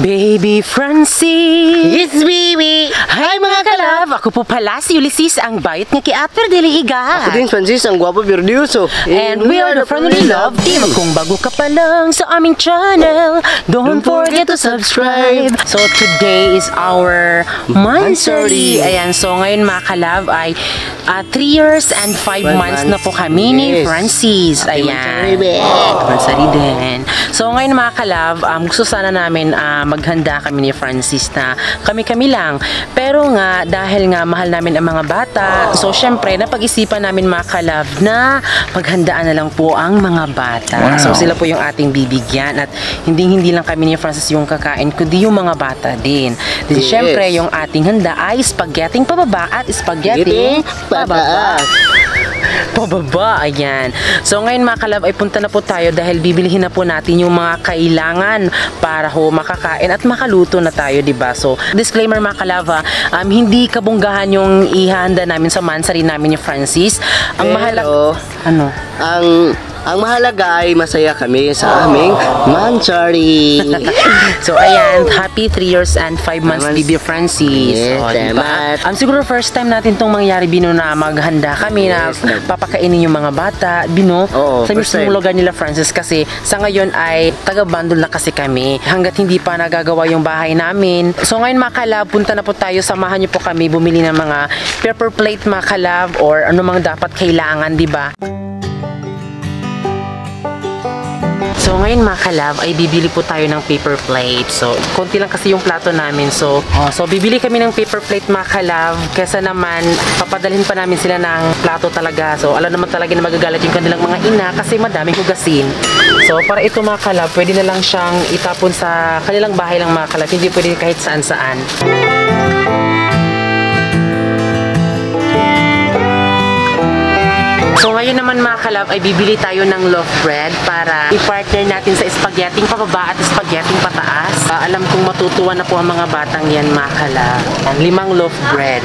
Baby Francie! Yes, baby! Hi mga kalab! Ako po pala si Ulysses, ang bayot nga kiatper dili iga. Ako din, Francis, ang gwapo Birdioso. And we are the Friendly Love Team. Kung bago ka pa lang sa aming channel, don't forget to subscribe. So today is our monthsary. Ayan, so ngayon mga kalab ay 3 years and 5 months na po kami ni Francis. Ayan. Monthsary din. So ngayon mga kalab, gusto sana namin maghanda kami ni Francis na kami-kami lang. Pero nga, dahil nga mahal namin ang mga bata, so syempre, napag-isipan namin mga kalab na maghandaan na lang po ang mga bata. So sila po yung ating bibigyan at hindi lang kami ni Francis yung kakain, kundi yung mga bata din. Kasi syempre, yung ating handa ay spaghetting pababa at spaghetting pababa. Pababa, ayan. So ngayon mga kalab ay punta na po tayo dahil bibilihin na po natin yung mga kailangan para ho makakain at makaluto na tayo, diba? So disclaimer mga kalab, hindi kabunggahan yung ihahanda namin sa monthsary namin ni Francis. Ang mahalaga, ang mahalaga ay masaya kami sa aming monthsary. So ayan, happy 3 years and 5 months baby Francis. Yes, diba? Siguro first time natin itong mangyari, Bino, na maghanda kami na papakainin yung mga bata, Bino, sa mismong lugar nila Francis, kasi sa ngayon ay taga-bandol na kasi kami hanggat hindi pa nagagawa yung bahay namin. So ngayon mga kalab, punta na po tayo, samahan niyo po kami bumili ng mga paper plate mga kalab or ano mang dapat kailangan, diba? So ngayon mga kalab ay bibili po tayo ng paper plate. So konti lang kasi yung plato namin. So bibili kami ng paper plate mga kalab, kesa naman papadalhin pa namin sila ng plato talaga. So alam naman talaga na magagalit yung kanilang mga ina kasi madaming hugasin. So para ito mga kalab, pwede na lang siyang itapon sa kanilang bahay lang mga kalab. Hindi pwede kahit saan-saan. So ngayon naman mga kalab ay bibili tayo ng loaf bread para i-partner natin sa spaghetting pababa at spaghetting pataas. Alam kong matutuwa na po ang mga batang yan mga kalab. 5 loaf bread.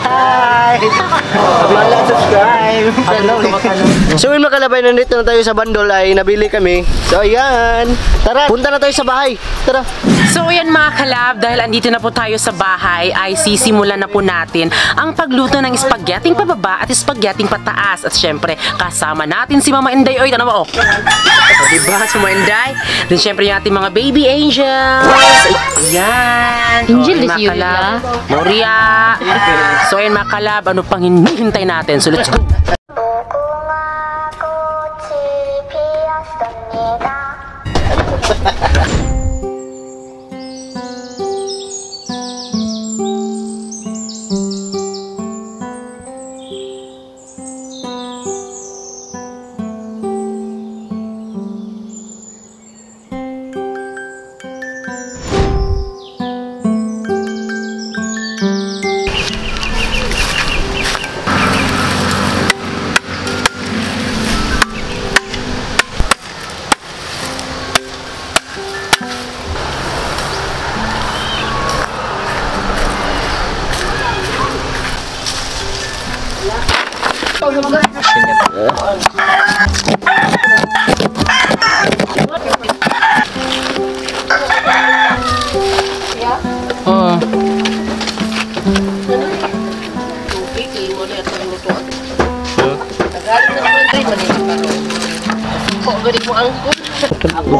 Hi! Subscribe! So yun mga kalabay, nandito na tayo sa bandol ay nabili kami. So ayan, tara, punta na tayo sa bahay. Tara. So ayan mga kalab, dahil andito na po tayo sa bahay ay sisimulan na po natin ang pagluto ng spaghetting pababa at spaghetting pataas. At syempre kasama natin si Mama Inday. Oy, ano ba oh? Diba si Mama Inday? Then syempre yung ating mga baby angels. Ayan. Angel is Yulia. Moria. So ayan mga kalab, ano pang hinihintay natin? So let's go.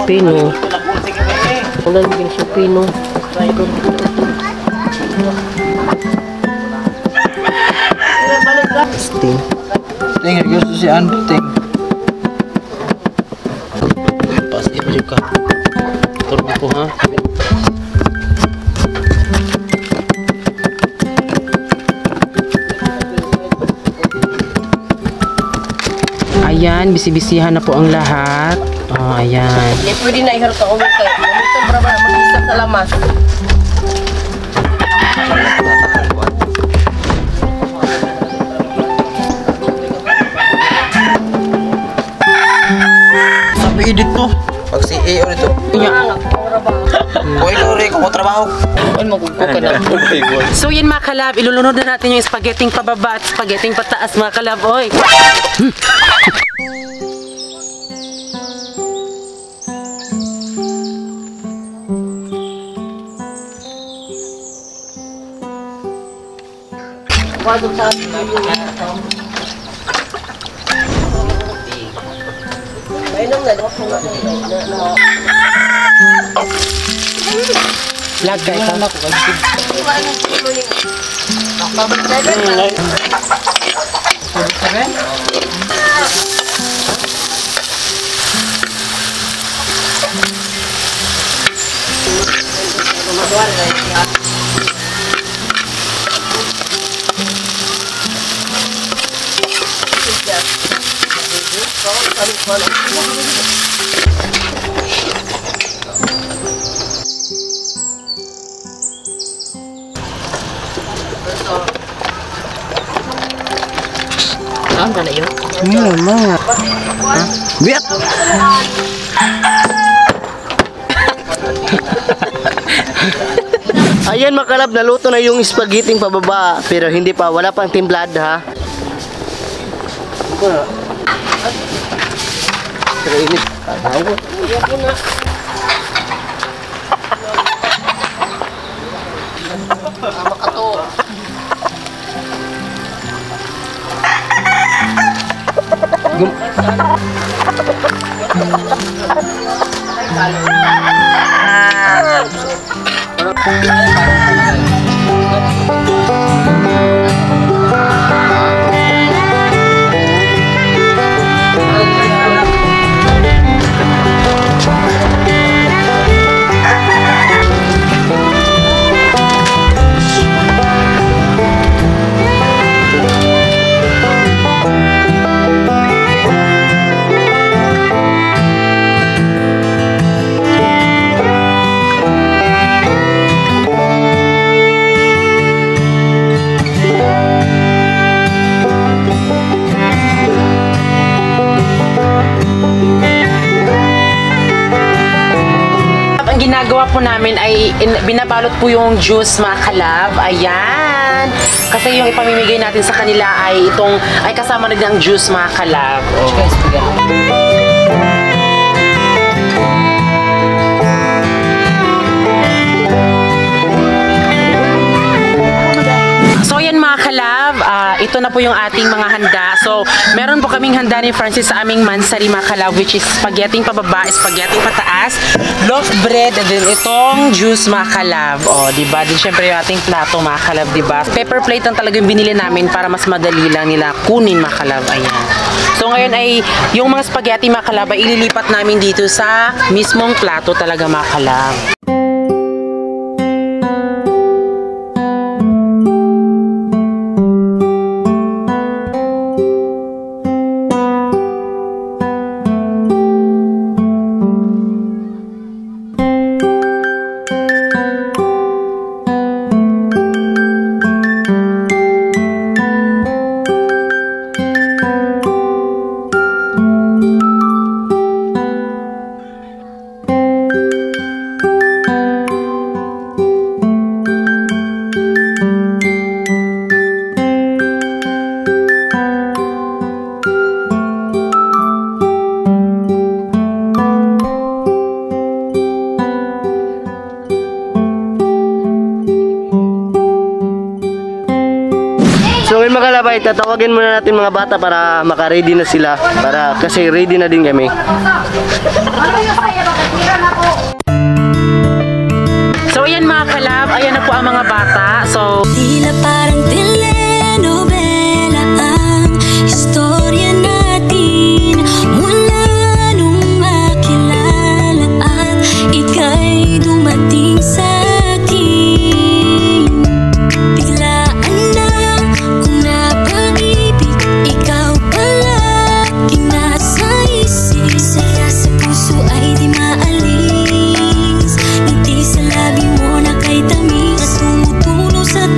Supino. Wala naging supino. Sting. Tingin gusto si Anting. Pasti mo ka. Turbo ko ha. Ayan, bisi-bisihan na po ang lahat. Oh, ayan. Hindi pwede na iharap sa umit kayo. Umit para mag-isa sa lamas. Sabi edit mo. Pag si A ulit to. Kuya rin ko trabaho. Ano magugpo ka na? So yan mga kalab, ilulunod na natin yung spaghetti pababa at spaghetti pataas mga kalab. Oy! Wado sa Lagay ka. Saan ka na yun? Biat! Ayan mga kalab, naluto na yung spaghetti pababa. Pero hindi pa, wala pang timplad ha. Pero init. Ginagawa po namin ay binabalot po yung juice mga kalab. Ayan. Kasi yung ipamimigay natin sa kanila ay kasama rin ng juice mga kalab. So yan mga kalab, ito na po yung ating mga handa. So meron po kaming handa ni Francis sa aming mansari mga kalab, which is spaghetti pababa, spaghetti pataas, loaf bread, and then itong juice mga kalab. O, diba? Din syempre yung ating plato mga kalab, diba? Paper plate lang talaga yung binili namin para mas madali lang nila kunin mga kalab. Ayan. So ngayon ay yung mga spaghetti mga kalab ay ililipat namin dito sa mismong plato talaga mga kalab. So ngayon mga kalabay, tatawagin muna natin mga bata para maka-ready na sila. Kasi ready na din kami. So ayan mga kalab, ayan na po ang mga bata. So tila parang telenovela ang istorya natin mula nung makilala at ika'y dumating sa akin. Biglaan na kung napag-ibig, ikaw palaging nasa isip. Saya sa puso ay di maalis, ngiti sa labi mo na kay tamis, na tumutulo sa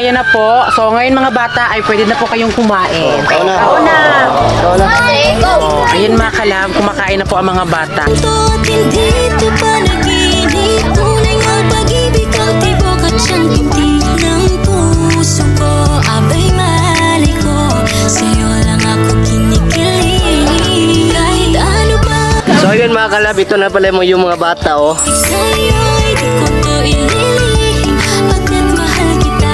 ayan na po. So, ngayon mga bata ay pwede na po kayong kumain. Ikaw na. Ako na. Ikaw na. Oh, ayun mga kalab, kumakain na po ang mga bata. At hindi ito panaginip. Tunay nga pag-ibig ang tibok at siyang tindig ng puso ko. Abay malay ko, sa'yo lang ako kinikilig. Kahit ano ba, So yun mga kalab, ito na pala yung mga bata oh. sa'yo'y di ko to ililihim. Pagkat mahal kita.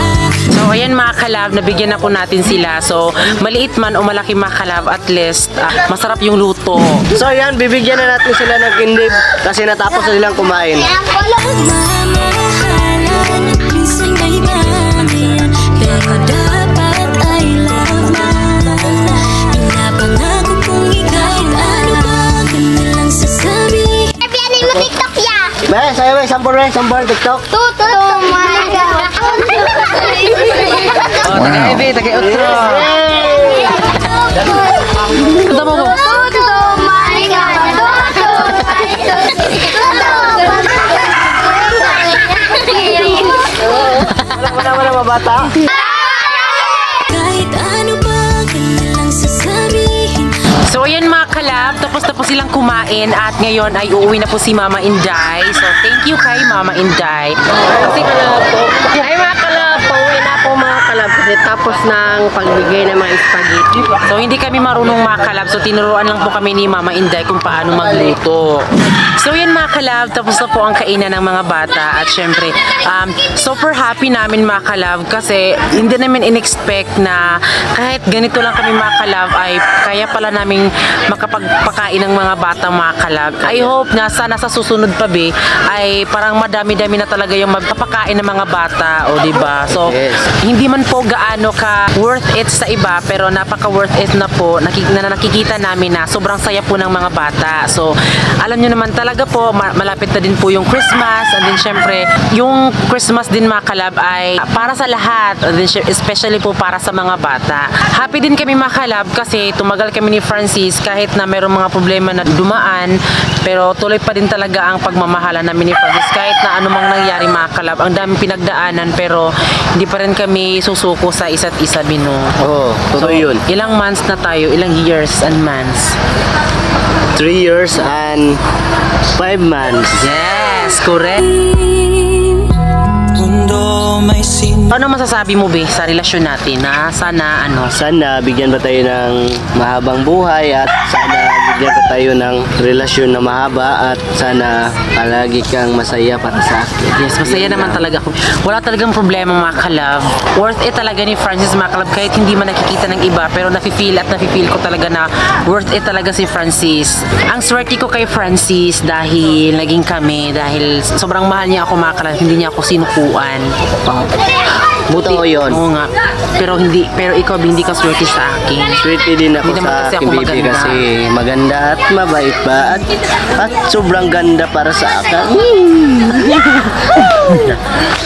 So, ayan mga kalab, nabigyan na po natin sila. So, maliit man o malaki mga kalab, at least, masarap yung luto. So yan, bibigyan na natin sila ng kindib kasi natapos na silang kumain. Pagmamahalan at minsan may bangin, pero dapat ay love na. Pinapangako kong ikaw ano ba ganun lang sasabihin. Pianin mo TikTok ya. Be, sa'yo be, sampur TikTok. Tuto my God. Oh, taga-ebe, taga-utro. Ito mo po. Tuto my God. Wala mga bata. Kahit ano ba ganun lang sasabihin. So, ayan mga kalab, tapos silang kumain at ngayon ay uuwi na po si Mama Inday. So, thank you kay Mama Inday. Kasi Ay mga kalab, pauwi na po mga kalab kasi tapos ng pagbigay ng mga spaghetti. so, hindi kami marunong mga kalab. So, tinuruan lang po kami ni Mama Inday kung paano magluto. So, yan mga kalab, tapos na po ang kainan ng mga bata. At syempre, super happy namin mga kalab kasi hindi namin in-expect na kahit ganito lang kami mga kalab ay kaya pala namin makapagpakain ng mga bata mga kalab. I hope na sana sa susunod pa be ay parang madami-dami na talaga yung magpapakain ng mga bata, o diba? So, Yes. hindi man po gaano ka worth it sa iba pero napaka worth it na po nakikita namin na sobrang saya po ng mga bata. So, alam nyo naman talaga po malapit na din po yung Christmas, and then syempre yung Christmas din mga kalab ay para sa lahat, and then especially po para sa mga bata. Happy din kami mga kalab kasi tumagal kami ni Francis kahit na mayroong mga problema na dumaan, pero tuloy pa din talaga ang pagmamahala namin ni Francis kahit na anumang nangyari mga kalab. Ang daming pinagdaanan pero hindi pa rin kami susuko sa isa't isa, Bino. Oo, totoo yun. Ilang months na tayo, ilang years and months. 3 years and 5 months. Yes, correct. Ano masasabi mo be sa relasyon natin na sana ano? Sana bigyan ba tayo ng mahabang buhay at sana bigyan ba tayo ng relasyon na mahaba at sana palagi kang masaya para sa akin. Yes, masaya naman talaga ako. Wala talagang problema mga kalab. Worth it talaga ni Francis mga kalab kahit hindi man nakikita ng iba pero nafe-feel ko talaga na worth it talaga si Francis. Ang swerte ko kay Francis dahil naging kami, dahil sobrang mahal niya ako mga kalab, hindi niya ako sinukuan. Buti ko yun. Oo nga. Pero ikaw hindi ka swerte sa akin. Swerte din ako Hindi naman sa kasi aking ako baby maganda. kasi maganda at mabait pa at sobrang ganda para sa akin.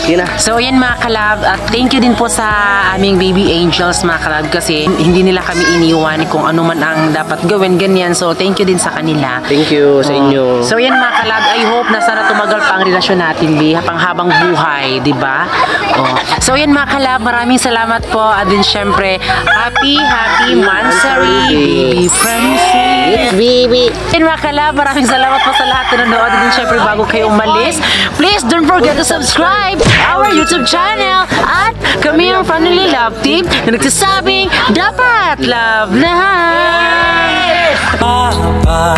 Yun na. So ayan mga kalab, at thank you din po sa aming baby angels mga kalab kasi hindi nila kami iniwan kung ano man ang dapat gawin ganyan. So thank you din sa kanila. Thank you sa inyo. So yan mga kalab, I hope na sana tumagal pa ang relasyon natin, pang habang buhay, di ba? Oh. So yan mga kalab, maraming salamat po. At din syempre, happy Mansari, baby Francis. Baby. Yan mga kalab, maraming salamat po sa lahat na nanonood. At din syempre, bago kayo umalis, please don't forget to subscribe our YouTube channel. At kami ang Family Love Team na nagsasabing, dapat love na.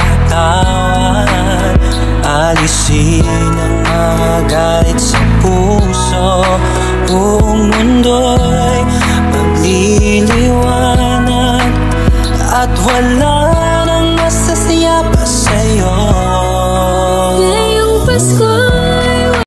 Papatawan, alisin ang mga galit sa puso. Buong mundo'y magliliwanag at wala